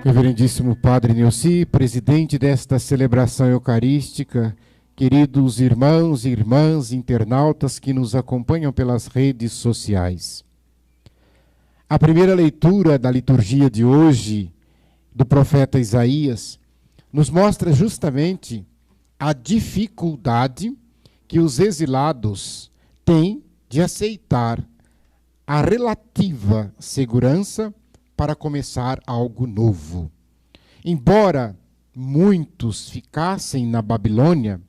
Reverendíssimo Padre Nilci, presidente desta celebração eucarística, queridos irmãos e irmãs internautas que nos acompanham pelas redes sociais. A primeira leitura da liturgia de hoje, do profeta Isaías, nos mostra justamente a dificuldade que os exilados têm de aceitar a relativa segurança para começar algo novo. Embora muitos ficassem na Babilônia,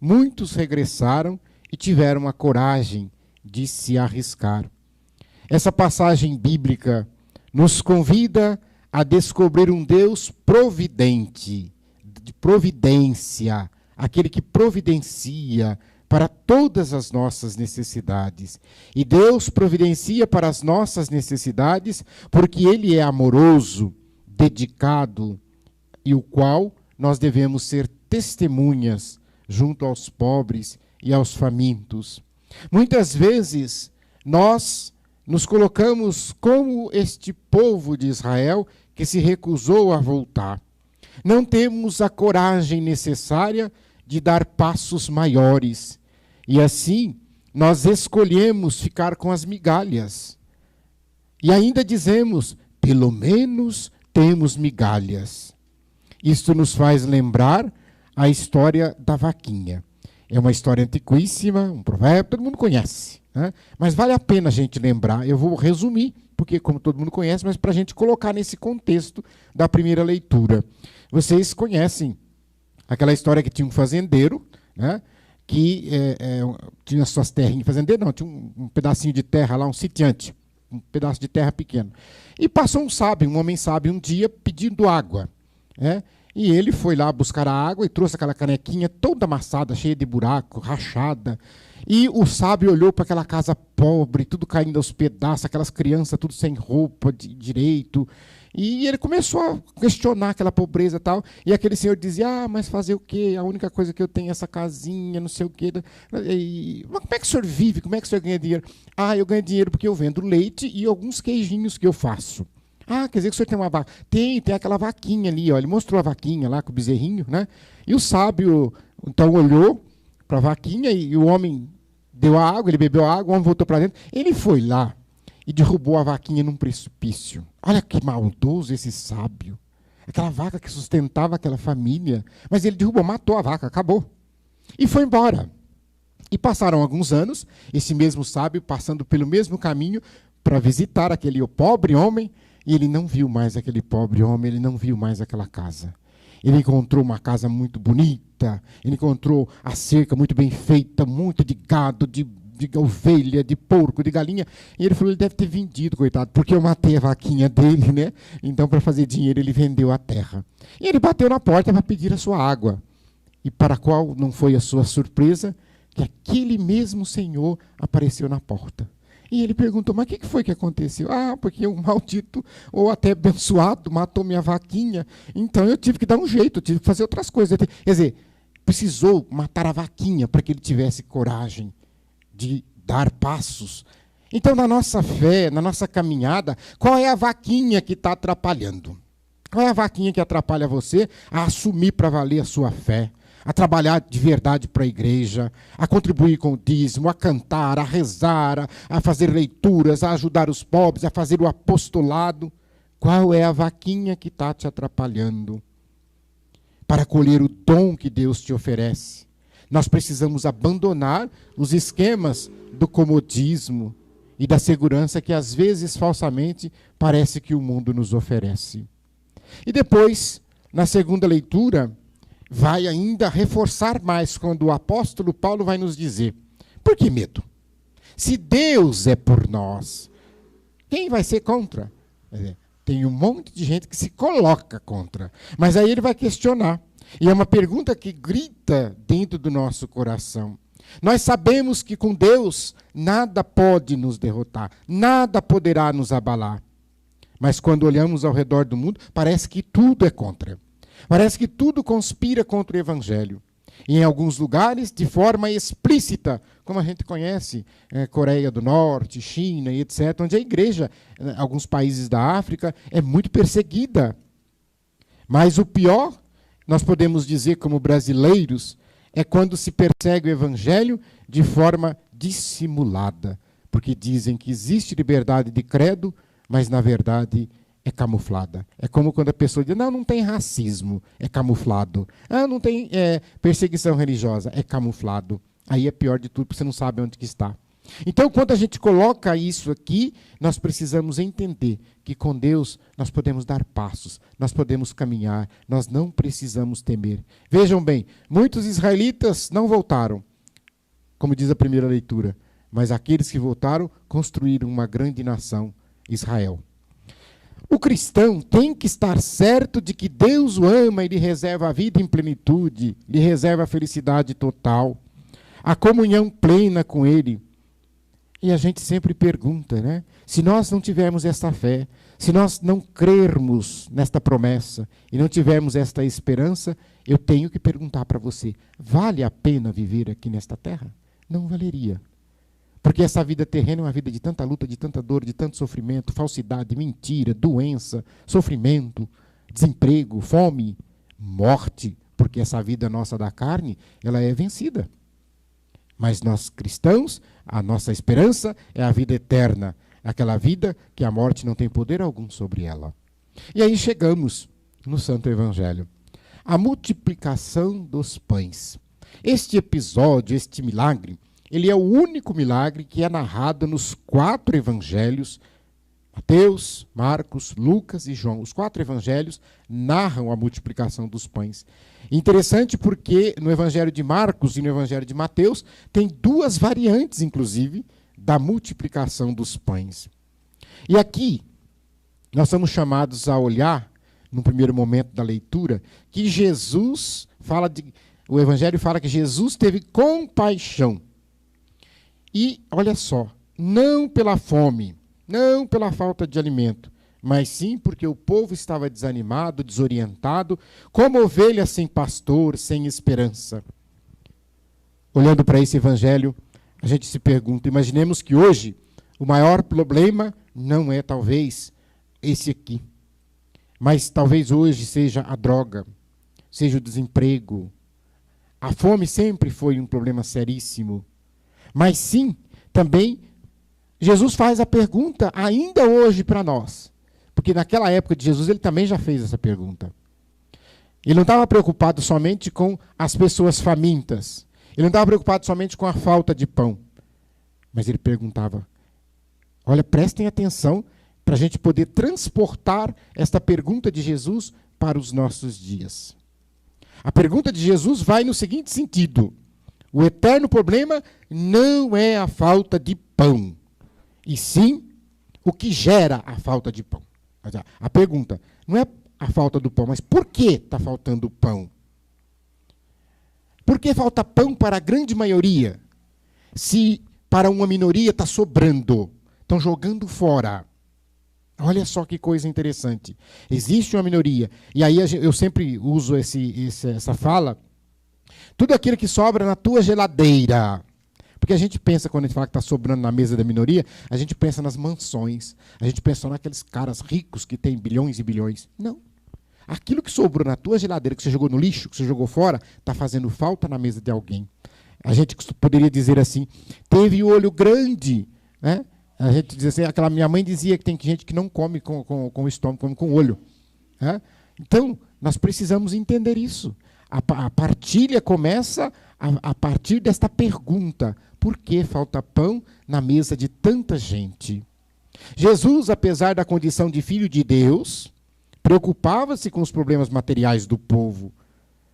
muitos regressaram e tiveram a coragem de se arriscar. Essa passagem bíblica nos convida a descobrir um Deus providente, de providência, aquele que providencia para todas as nossas necessidades. E Deus providencia para as nossas necessidades porque Ele é amoroso, dedicado, e o qual nós devemos ser testemunhas junto aos pobres e aos famintos. Muitas vezes nós nos colocamos como este povo de Israel que se recusou a voltar. Não temos a coragem necessária de dar passos maiores. E assim, nós escolhemos ficar com as migalhas. E ainda dizemos, pelo menos temos migalhas. Isto nos faz lembrar a história da vaquinha. É uma história antiquíssima, um provérbio, todo mundo conhece, né? Mas vale a pena a gente lembrar. Eu vou resumir, porque como todo mundo conhece, mas para a gente colocar nesse contexto da primeira leitura. Vocês conhecem aquela história que tinha um fazendeiro, né? Que tinha suas terrinhas, fazendeiro não, tinha um pedacinho de terra lá, um sitiante, um pedaço de terra pequeno. E passou um homem sábio um dia pedindo água, né? E ele foi lá buscar a água e trouxe aquela canequinha toda amassada, cheia de buraco, rachada. E o sábio olhou para aquela casa pobre, tudo caindo aos pedaços, aquelas crianças tudo sem roupa direito. E ele começou a questionar aquela pobreza e tal. E aquele senhor dizia, mas fazer o quê? A única coisa que eu tenho é essa casinha, não sei o quê. Mas como é que o senhor vive? Como é que o senhor ganha dinheiro? Eu ganho dinheiro porque eu vendo leite e alguns queijinhos que eu faço. Quer dizer que o senhor tem uma vaca? Tem aquela vaquinha ali, ó. Ele mostrou a vaquinha lá com o bezerrinho, né? E o sábio, então, olhou para a vaquinha e o homem deu a água, ele bebeu a água, o homem voltou para dentro. Ele foi lá e derrubou a vaquinha num precipício. Olha que maldoso esse sábio. Aquela vaca que sustentava aquela família. Mas ele derrubou, matou a vaca, acabou. E foi embora. E passaram alguns anos, esse mesmo sábio passando pelo mesmo caminho para visitar aquele pobre homem, e ele não viu mais aquele pobre homem, ele não viu mais aquela casa. Ele encontrou uma casa muito bonita, ele encontrou a cerca muito bem feita, muito de gado, de ovelha, de porco, de galinha. E ele falou, ele deve ter vendido, coitado, porque eu matei a vaquinha dele, né? Então, para fazer dinheiro, ele vendeu a terra. E ele bateu na porta para pedir a sua água. E para qual não foi a sua surpresa, que aquele mesmo senhor apareceu na porta. E ele perguntou, mas o que foi que aconteceu? Porque um maldito, ou até abençoado, matou minha vaquinha. Então eu tive que dar um jeito, eu tive que fazer outras coisas. Quer dizer, precisou matar a vaquinha para que ele tivesse coragem de dar passos. Então, na nossa fé, na nossa caminhada, qual é a vaquinha que está atrapalhando? Qual é a vaquinha que atrapalha você a assumir para valer a sua fé? A trabalhar de verdade para a igreja, a contribuir com o dízimo, a cantar, a rezar, a fazer leituras, a ajudar os pobres, a fazer o apostolado. Qual é a vaquinha que está te atrapalhando? Para colher o dom que Deus te oferece, nós precisamos abandonar os esquemas do comodismo e da segurança que, às vezes, falsamente, parece que o mundo nos oferece. E depois, na segunda leitura, vai ainda reforçar mais quando o apóstolo Paulo vai nos dizer, por que medo? Se Deus é por nós, quem vai ser contra? Tem um monte de gente que se coloca contra. Mas aí ele vai questionar. E é uma pergunta que grita dentro do nosso coração. Nós sabemos que com Deus nada pode nos derrotar, nada poderá nos abalar. Mas quando olhamos ao redor do mundo, parece que tudo é contra. Parece que tudo conspira contra o Evangelho. E em alguns lugares, de forma explícita, como a gente conhece, Coreia do Norte, China e etc., onde a igreja, em alguns países da África, é muito perseguida. Mas o pior, nós podemos dizer como brasileiros, é quando se persegue o evangelho de forma dissimulada. Porque dizem que existe liberdade de credo, mas na verdade é camuflada. É como quando a pessoa diz, não tem racismo, é camuflado. Não tem perseguição religiosa, é camuflado. Aí é pior de tudo, porque você não sabe onde que está. Então, quando a gente coloca isso aqui, nós precisamos entender que com Deus nós podemos dar passos, nós podemos caminhar, nós não precisamos temer. Vejam bem, muitos israelitas não voltaram, como diz a primeira leitura, mas aqueles que voltaram construíram uma grande nação, Israel. O cristão tem que estar certo de que Deus o ama e lhe reserva a vida em plenitude, lhe reserva a felicidade total, a comunhão plena com Ele. E a gente sempre pergunta, né? Se nós não tivermos essa fé, se nós não crermos nesta promessa e não tivermos esta esperança, eu tenho que perguntar para você, vale a pena viver aqui nesta terra? Não valeria. Porque essa vida terrena é uma vida de tanta luta, de tanta dor, de tanto sofrimento, falsidade, mentira, doença, sofrimento, desemprego, fome, morte, porque essa vida nossa da carne, ela é vencida. Mas nós cristãos, a nossa esperança é a vida eterna, aquela vida que a morte não tem poder algum sobre ela. E aí chegamos no Santo Evangelho. A multiplicação dos pães. Este episódio, este milagre, ele é o único milagre que é narrado nos 4 evangelhos, Mateus, Marcos, Lucas e João. Os 4 evangelhos narram a multiplicação dos pães. Interessante porque no evangelho de Marcos e no evangelho de Mateus tem 2 variantes, inclusive, da multiplicação dos pães. E aqui nós somos chamados a olhar, no primeiro momento da leitura, que Jesus o evangelho fala que Jesus teve compaixão. E, olha só, não pela fome, não pela falta de alimento, mas sim porque o povo estava desanimado, desorientado, como ovelha sem pastor, sem esperança. Olhando para esse evangelho, a gente se pergunta, imaginemos que hoje o maior problema não é talvez esse aqui, mas talvez hoje seja a droga, seja o desemprego. A fome sempre foi um problema seríssimo. Mas sim, também, Jesus faz a pergunta ainda hoje para nós. Porque naquela época de Jesus, ele também já fez essa pergunta. Ele não estava preocupado somente com as pessoas famintas. Ele não estava preocupado somente com a falta de pão. Mas ele perguntava, olha, prestem atenção para a gente poder transportar esta pergunta de Jesus para os nossos dias. A pergunta de Jesus vai no seguinte sentido. O eterno problema não é a falta de pão, e sim o que gera a falta de pão. A pergunta não é a falta do pão, mas por que está faltando pão? Por que falta pão para a grande maioria? Se para uma minoria está sobrando, estão jogando fora. Olha só que coisa interessante. Existe uma minoria, e aí eu sempre uso essa fala, tudo aquilo que sobra na tua geladeira. Porque a gente pensa, quando a gente fala que está sobrando na mesa da minoria, a gente pensa nas mansões, a gente pensa naqueles caras ricos que têm bilhões e bilhões. Não. Aquilo que sobrou na tua geladeira, que você jogou no lixo, que você jogou fora, está fazendo falta na mesa de alguém. A gente poderia dizer assim, teve o olho grande, né? A gente diz assim, aquela minha mãe dizia que tem gente que não come com o estômago, come com o olho. Né? Então, nós precisamos entender isso. A partilha começa a partir desta pergunta: por que falta pão na mesa de tanta gente? Jesus, apesar da condição de filho de Deus, preocupava-se com os problemas materiais do povo.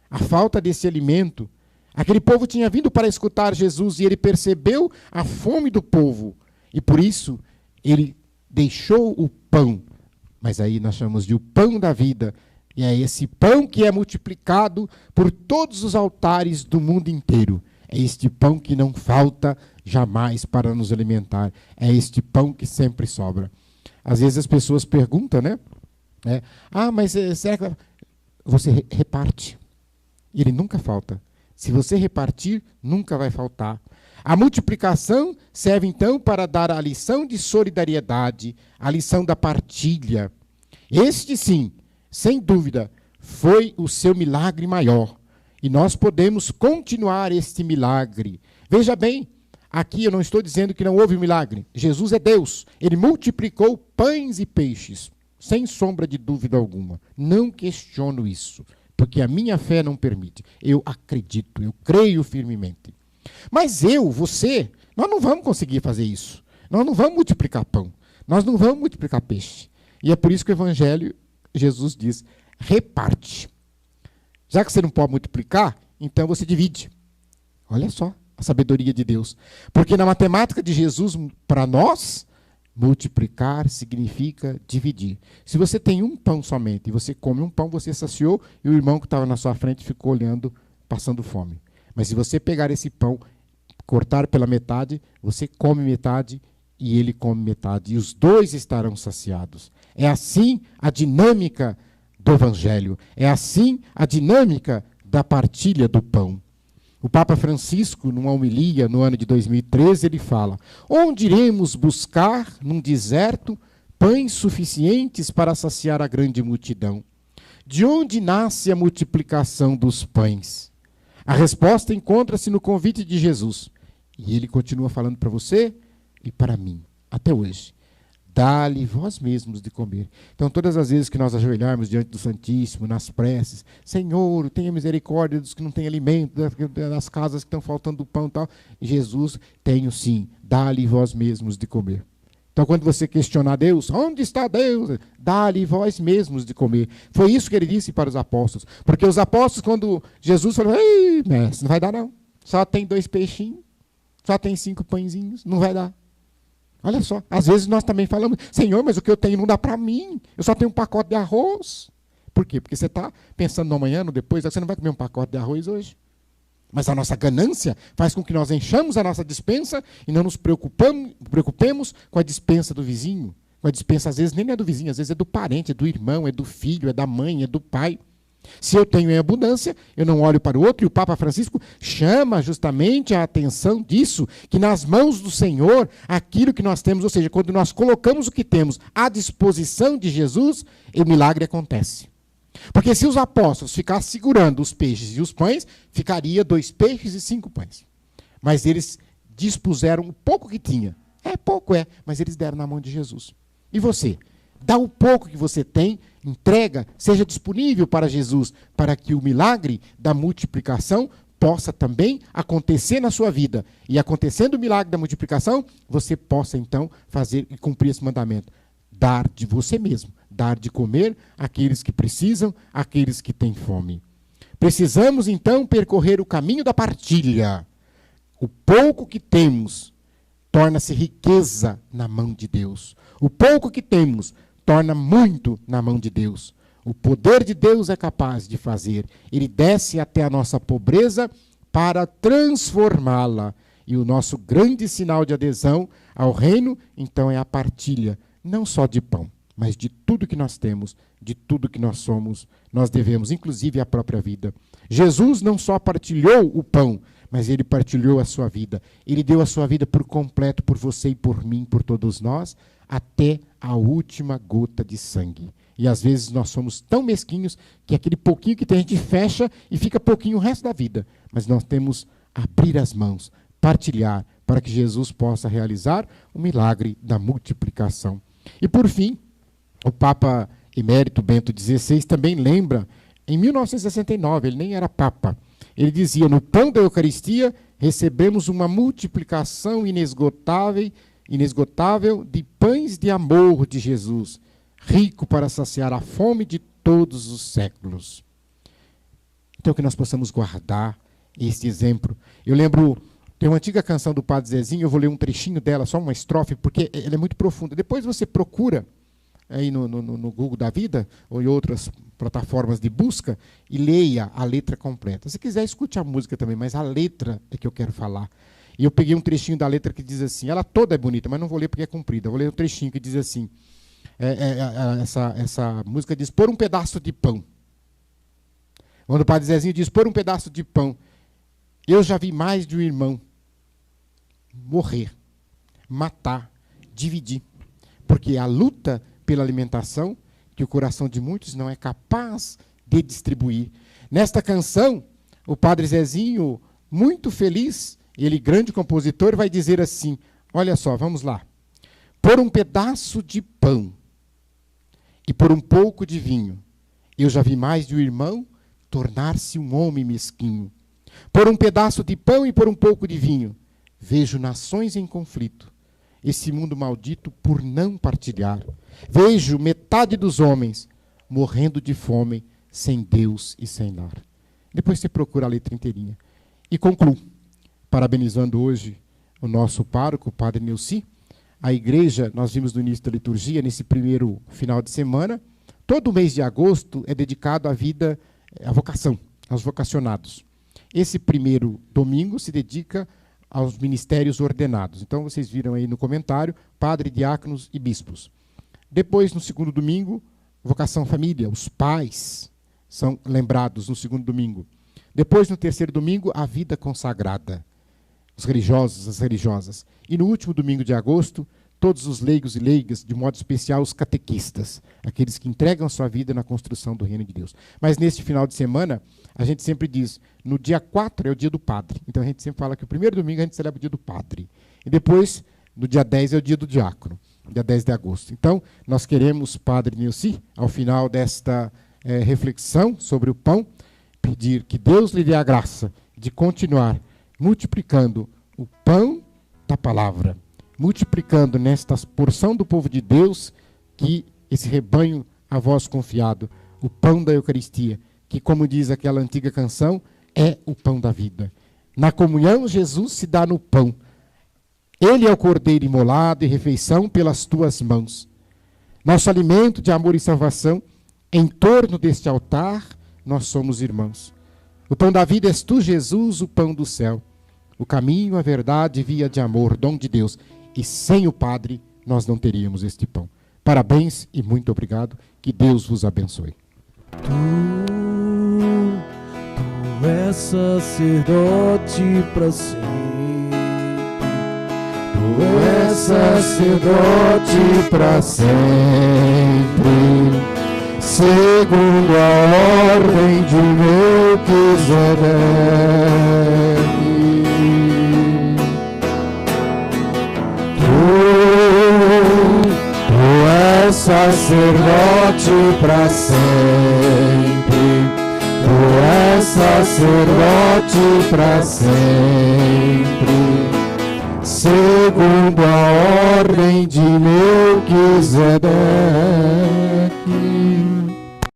A falta desse alimento. Aquele povo tinha vindo para escutar Jesus e ele percebeu a fome do povo. E por isso ele deixou o pão. Mas aí nós chamamos de o pão da vida. E é esse pão que é multiplicado por todos os altares do mundo inteiro. É este pão que não falta jamais para nos alimentar. É este pão que sempre sobra. Às vezes as pessoas perguntam, né? Mas será que você reparte? Ele nunca falta. Se você repartir, nunca vai faltar. A multiplicação serve então para dar a lição de solidariedade, a lição da partilha. Este sim, sem dúvida, foi o seu milagre maior. E nós podemos continuar este milagre. Veja bem, aqui eu não estou dizendo que não houve milagre. Jesus é Deus. Ele multiplicou pães e peixes, sem sombra de dúvida alguma. Não questiono isso, porque a minha fé não permite. Eu acredito, eu creio firmemente. Mas você, nós não vamos conseguir fazer isso. Nós não vamos multiplicar pão. Nós não vamos multiplicar peixe. E é por isso que o Evangelho, Jesus diz, reparte. Já que você não pode multiplicar, então você divide. Olha só a sabedoria de Deus. Porque na matemática de Jesus, para nós, multiplicar significa dividir. Se você tem um pão somente e você come um pão, você saciou e o irmão que estava na sua frente ficou olhando, passando fome. Mas se você pegar esse pão, cortar pela metade, você come metade e ele come metade. E os dois estarão saciados. É assim a dinâmica do Evangelho. É assim a dinâmica da partilha do pão. O Papa Francisco, numa homilia no ano de 2013, ele fala: onde iremos buscar, num deserto, pães suficientes para saciar a grande multidão? De onde nasce a multiplicação dos pães? A resposta encontra-se no convite de Jesus. E ele continua falando para você e para mim, até hoje. Dá-lhe vós mesmos de comer. Então, todas as vezes que nós ajoelharmos diante do Santíssimo, nas preces, Senhor, tenha misericórdia dos que não têm alimento, das casas que estão faltando pão e tal. Jesus, tenho sim, dá-lhe vós mesmos de comer. Então, quando você questionar Deus, onde está Deus? Dá-lhe vós mesmos de comer. Foi isso que ele disse para os apóstolos. Porque os apóstolos, quando Jesus falou, ei, mestre, não vai dar não. Só tem 2 peixinhos, só tem 5 pãezinhos, não vai dar. Olha só, às vezes nós também falamos, Senhor, mas o que eu tenho não dá para mim. Eu só tenho um pacote de arroz. Por quê? Porque você está pensando no amanhã, no depois, você não vai comer um pacote de arroz hoje. Mas a nossa ganância faz com que nós enchamos a nossa despensa e não nos preocupemos com a despensa do vizinho. Com a despensa, às vezes, nem é do vizinho, às vezes é do parente, é do irmão, é do filho, é da mãe, é do pai. Se eu tenho em abundância, eu não olho para o outro, e o Papa Francisco chama justamente a atenção disso, que nas mãos do Senhor, aquilo que nós temos, ou seja, quando nós colocamos o que temos à disposição de Jesus, o milagre acontece. Porque se os apóstolos ficassem segurando os peixes e os pães, ficaria 2 peixes e 5 pães. Mas eles dispuseram o pouco que tinha. É pouco, mas eles deram na mão de Jesus. E você? Dá o pouco que você tem, entrega, seja disponível para Jesus, para que o milagre da multiplicação possa também acontecer na sua vida. E acontecendo o milagre da multiplicação, você possa então fazer e cumprir esse mandamento. Dar de você mesmo, dar de comer àqueles que precisam, àqueles que têm fome. Precisamos então percorrer o caminho da partilha. O pouco que temos torna-se riqueza na mão de Deus. O pouco que temos torna muito na mão de Deus. O poder de Deus é capaz de fazer. Ele desce até a nossa pobreza para transformá-la. E o nosso grande sinal de adesão ao reino, então, é a partilha, não só de pão, mas de tudo que nós temos, de tudo que nós somos, nós devemos, inclusive a própria vida. Jesus não só partilhou o pão, mas ele partilhou a sua vida. Ele deu a sua vida por completo, por você e por mim, por todos nós, até a última gota de sangue. E às vezes nós somos tão mesquinhos que aquele pouquinho que tem a gente fecha e fica pouquinho o resto da vida. Mas nós temos que abrir as mãos, partilhar, para que Jesus possa realizar o milagre da multiplicação. E por fim, o Papa Emérito Bento XVI também lembra, em 1969, ele nem era Papa, ele dizia, no pão da Eucaristia recebemos uma multiplicação inesgotável de pães de amor de Jesus, rico para saciar a fome de todos os séculos. Então que nós possamos guardar este exemplo. Eu lembro, tem uma antiga canção do Padre Zezinho, eu vou ler um trechinho dela, só uma estrofe, porque ela é muito profunda. Depois você procura aí no Google da vida, ou em outras plataformas de busca, e leia a letra completa. Se quiser, escute a música também, mas a letra é que eu quero falar. E eu peguei um trechinho da letra que diz assim, ela toda é bonita, mas não vou ler porque é comprida, vou ler um trechinho que diz assim, essa música diz, por um pedaço de pão. Quando o Padre Zezinho diz, por um pedaço de pão, eu já vi mais de um irmão morrer, matar, dividir. Porque a luta pela alimentação, que o coração de muitos não é capaz de distribuir. Nesta canção, o Padre Zezinho, muito feliz, ele grande compositor, vai dizer assim, olha só, vamos lá. Por um pedaço de pão e por um pouco de vinho, eu já vi mais de um irmão tornar-se um homem mesquinho. Por um pedaço de pão e por um pouco de vinho, vejo nações em conflito. Esse mundo maldito por não partilhar. Vejo metade dos homens morrendo de fome, sem Deus e sem lar. Depois você procura a letra inteirinha. E concluo, parabenizando hoje o nosso pároco, o Padre Neuci. A igreja, nós vimos no início da liturgia, nesse primeiro final de semana, todo o mês de agosto é dedicado à vida, à vocação, aos vocacionados. Esse primeiro domingo se dedica aos ministérios ordenados. Então, vocês viram aí no comentário, padre, diáconos e bispos. Depois, no segundo domingo, vocação família, os pais são lembrados no segundo domingo. Depois, no terceiro domingo, a vida consagrada, os religiosos, as religiosas. E no último domingo de agosto, todos os leigos e leigas, de modo especial os catequistas, aqueles que entregam a sua vida na construção do reino de Deus. Mas neste final de semana, a gente sempre diz, no dia 4 é o dia do padre. Então a gente sempre fala que o primeiro domingo a gente celebra o dia do padre. E depois, no dia 10 é o dia do diácono, dia 10 de agosto. Então, nós queremos, Padre Neuci, ao final desta reflexão sobre o pão, pedir que Deus lhe dê a graça de continuar multiplicando o pão da palavra, multiplicando nesta porção do povo de Deus, que esse rebanho a vós confiado, o pão da Eucaristia, que, como diz aquela antiga canção, é o pão da vida. Na comunhão, Jesus se dá no pão. Ele é o cordeiro imolado e refeição pelas tuas mãos. Nosso alimento de amor e salvação, em torno deste altar, nós somos irmãos. O pão da vida és tu, Jesus, o pão do céu. O caminho, a verdade, via de amor, dom de Deus. E sem o Padre, nós não teríamos este pão. Parabéns e muito obrigado. Que Deus vos abençoe. Tu és sacerdote para sempre. Tu és sacerdote para sempre. Segundo a ordem de Melquisedeque. Tu és sacerdote para sempre. Tu és sacerdote para sempre. Segundo a ordem de Melquisedeque.